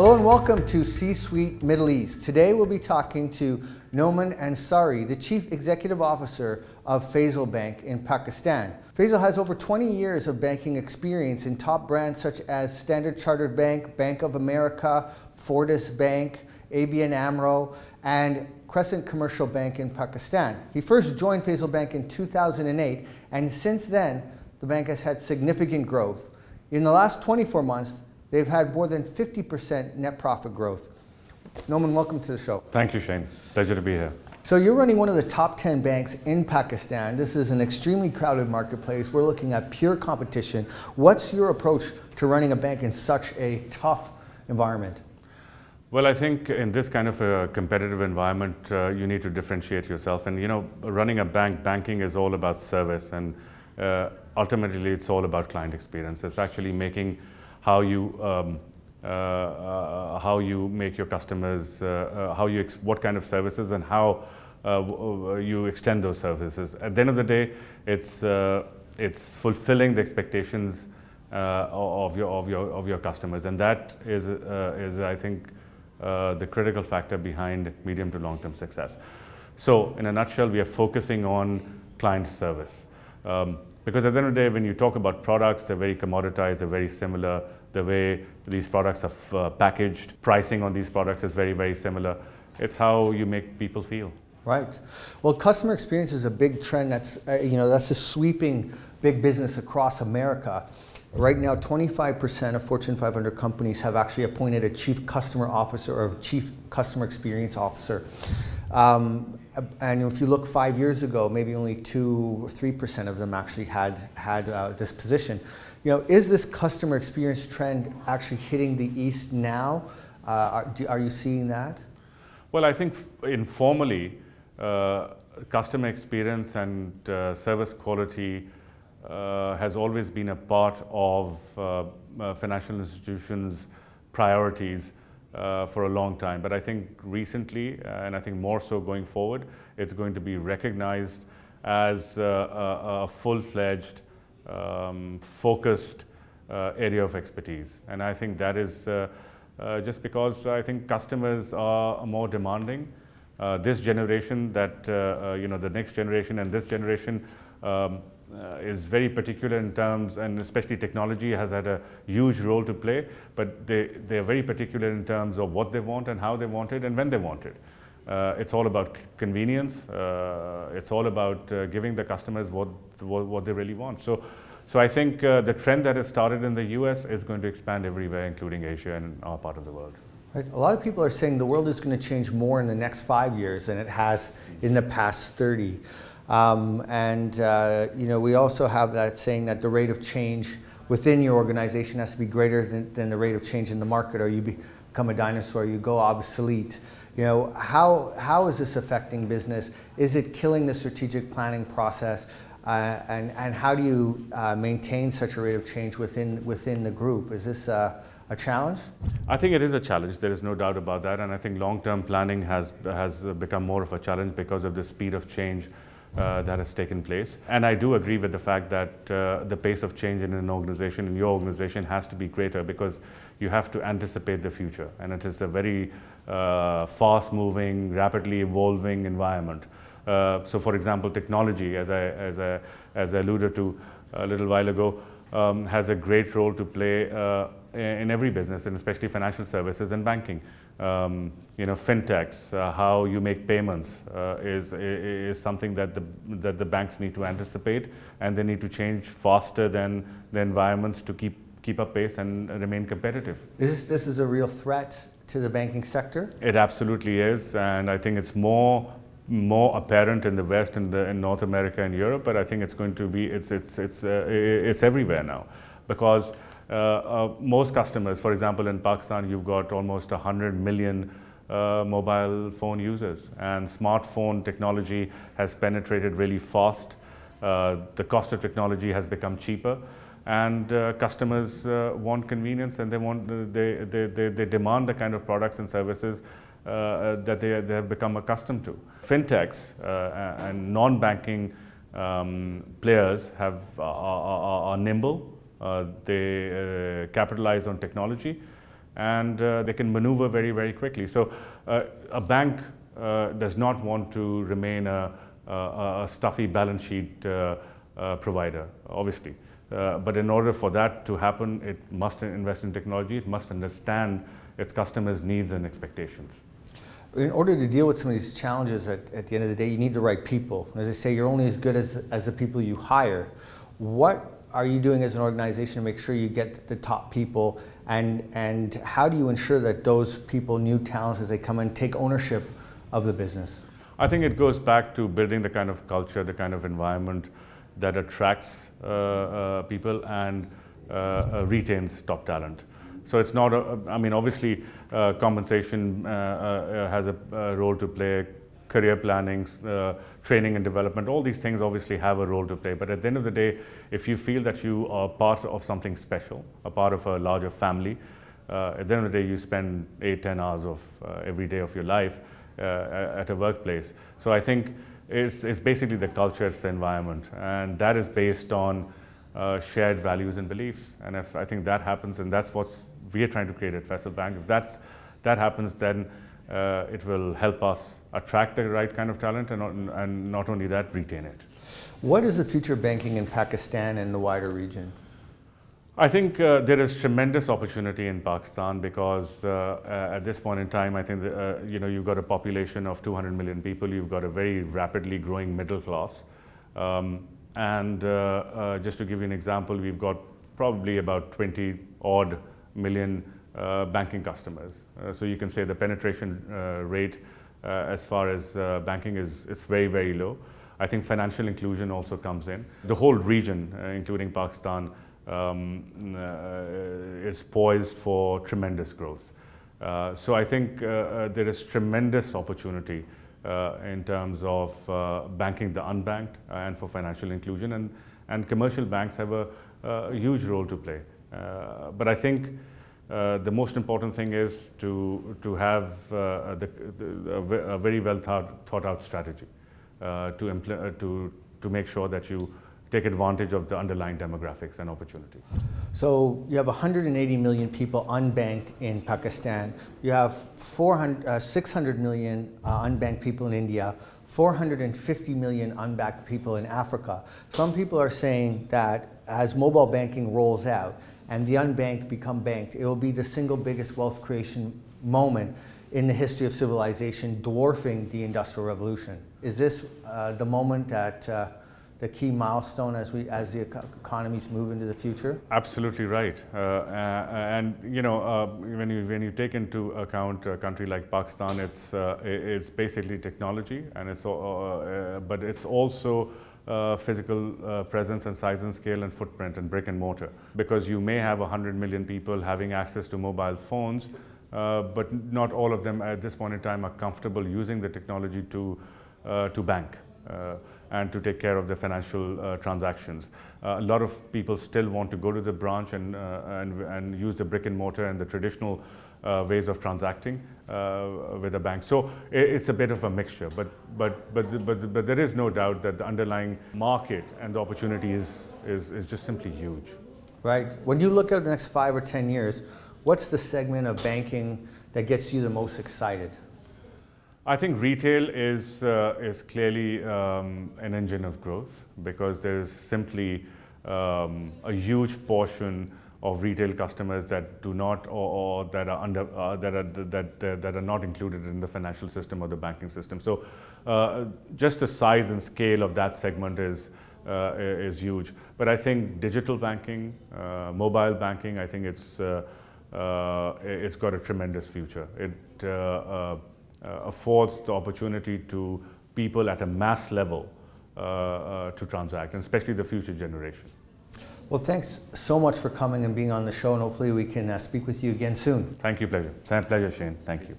Hello and welcome to C-Suite Middle East. Today we'll be talking to Nauman Ansari, the Chief Executive Officer of Faisal Bank in Pakistan. Faisal has over 20 years of banking experience in top brands such as Standard Chartered Bank, Bank of America, Fortis Bank, ABN AMRO, and Crescent Commercial Bank in Pakistan. He first joined Faisal Bank in 2008, and since then, the bank has had significant growth. In the last 24 months, they've had more than 50% net profit growth. Nauman, welcome to the show. Thank you, Shane. Pleasure to be here. So you're running one of the top 10 banks in Pakistan. This is an extremely crowded marketplace. We're looking at pure competition. What's your approach to running a bank in such a tough environment? Well, I think in this kind of a competitive environment, you need to differentiate yourself. And running a banking is all about service, and ultimately it's all about client experience. It's actually making how you make your customers, what kind of services and how you extend those services. At the end of the day, it's fulfilling the expectations of your customers, and that is I think the critical factor behind medium to long-term success. So, in a nutshell, we are focusing on client service. Because at the end of the day, when you talk about products, they're very commoditized, they're very similar. The way these products are packaged, pricing on these products is very, very similar. It's how you make people feel. Right. Well, customer experience is a big trend that's, that's a sweeping big business across America. Right now, 25% of Fortune 500 companies have actually appointed a chief customer officer or chief customer experience officer. And if you look 5 years ago, maybe only 2 or 3% of them actually had this position. Is this customer experience trend actually hitting the East now? Are you seeing that? Well, I think informally, customer experience and service quality has always been a part of financial institutions' priorities for a long time. But I think recently, and I think more so going forward, it's going to be recognized as a full-fledged, focused area of expertise. And I think that is just because I think customers are more demanding. This generation, the next generation and this generation is very particular in terms, and especially technology has had a huge role to play, but they're very particular in terms of what they want and how they want it and when they want it. It's all about convenience. It's all about giving the customers what they really want. So I think the trend that has started in the US is going to expand everywhere, including Asia and our part of the world. Right. A lot of people are saying the world is going to change more in the next 5 years than it has in the past 30. We also have that saying that the rate of change within your organization has to be greater than the rate of change in the market, or you become a dinosaur, you go obsolete. How is this affecting business? Is it killing the strategic planning process? And how do you maintain such a rate of change within the group? Is this a challenge? I think it is a challenge. There is no doubt about that. And I think long-term planning has become more of a challenge because of the speed of change that has taken place. And I do agree with the fact that the pace of change in an organization, in your organization, has to be greater because you have to anticipate the future. And it is a very fast-moving, rapidly evolving environment. So, for example, technology, as I alluded to a little while ago, has a great role to play in every business, and especially financial services and banking. Fintechs, how you make payments is something that the banks need to anticipate, and they need to change faster than the environments to keep up pace and remain competitive. This is a real threat to the banking sector? It absolutely is, and I think it's more apparent in the West and in North America and Europe, but I think it's going to be it's everywhere now, because most customers, for example, in Pakistan, you've got almost 100 million mobile phone users, and smartphone technology has penetrated really fast. The cost of technology has become cheaper, and customers want convenience, and they demand the kind of products and services that they have become accustomed to. Fintechs and non-banking players are nimble. They capitalize on technology, and they can maneuver very, very quickly. So a bank does not want to remain a stuffy balance sheet provider, obviously. But in order for that to happen, it must invest in technology, it must understand its customers' needs and expectations. In order to deal with some of these challenges at the end of the day, you need the right people. As I say, you're only as good as the people you hire. What are you doing as an organization to make sure you get the top people, and how do you ensure that those people, new talents, as they come in, take ownership of the business? I think it goes back to building the kind of culture, the kind of environment that attracts people and retains top talent. So it's not, I mean, obviously compensation has a role to play, career planning, training and development, all these things obviously have a role to play. But at the end of the day, if you feel that you are part of something special, a part of a larger family, at the end of the day you spend 8-10 hours of every day of your life at a workplace. So I think it's basically the culture, it's the environment, and that is based on shared values and beliefs. And if I think that happens, and that's what we are trying to create at Faisal Bank, if that happens, then it will help us attract the right kind of talent, and not only that, retain it. What is the future of banking in Pakistan and the wider region? I think there is tremendous opportunity in Pakistan because at this point in time, I think you've got a population of 200 million people, you've got a very rapidly growing middle class. Just to give you an example, we've got probably about 20 odd million banking customers. So you can say the penetration rate as far as banking is very, very low. I think financial inclusion also comes in. The whole region, including Pakistan, is poised for tremendous growth. So I think there is tremendous opportunity in terms of banking the unbanked and for financial inclusion, and commercial banks have a huge role to play. But I think the most important thing is to have a very well thought out strategy to make sure that you take advantage of the underlying demographics and opportunity. So you have 180 million people unbanked in Pakistan. You have 600 million unbanked people in India, 450 million unbanked people in Africa. Some people are saying that as mobile banking rolls out and the unbanked become banked, it will be the single biggest wealth creation moment in the history of civilization, dwarfing the Industrial Revolution. Is this the moment that the key milestone as the economies move into the future? Absolutely right. And when you take into account a country like Pakistan, it's basically technology, and but it's also physical presence and size and scale and footprint and brick and mortar. Because you may have 100 million people having access to mobile phones, but not all of them at this point in time are comfortable using the technology to bank. And to take care of the financial transactions. A lot of people still want to go to the branch and use the brick and mortar and the traditional ways of transacting with a bank. So it's a bit of a mixture, but there is no doubt that the underlying market and the opportunity is just simply huge. Right. When you look at the next 5 or 10 years, what's the segment of banking that gets you the most excited? I think retail is clearly an engine of growth, because there is simply a huge portion of retail customers that do not, or that are not included in the financial system or the banking system. So just the size and scale of that segment is huge. But I think digital banking, mobile banking, I think it's got a tremendous future. It affords the opportunity to people at a mass level to transact, and especially the future generation. Well, thanks so much for coming and being on the show, and hopefully we can speak with you again soon. Thank you, pleasure. Pleasure, Shane. Thank you.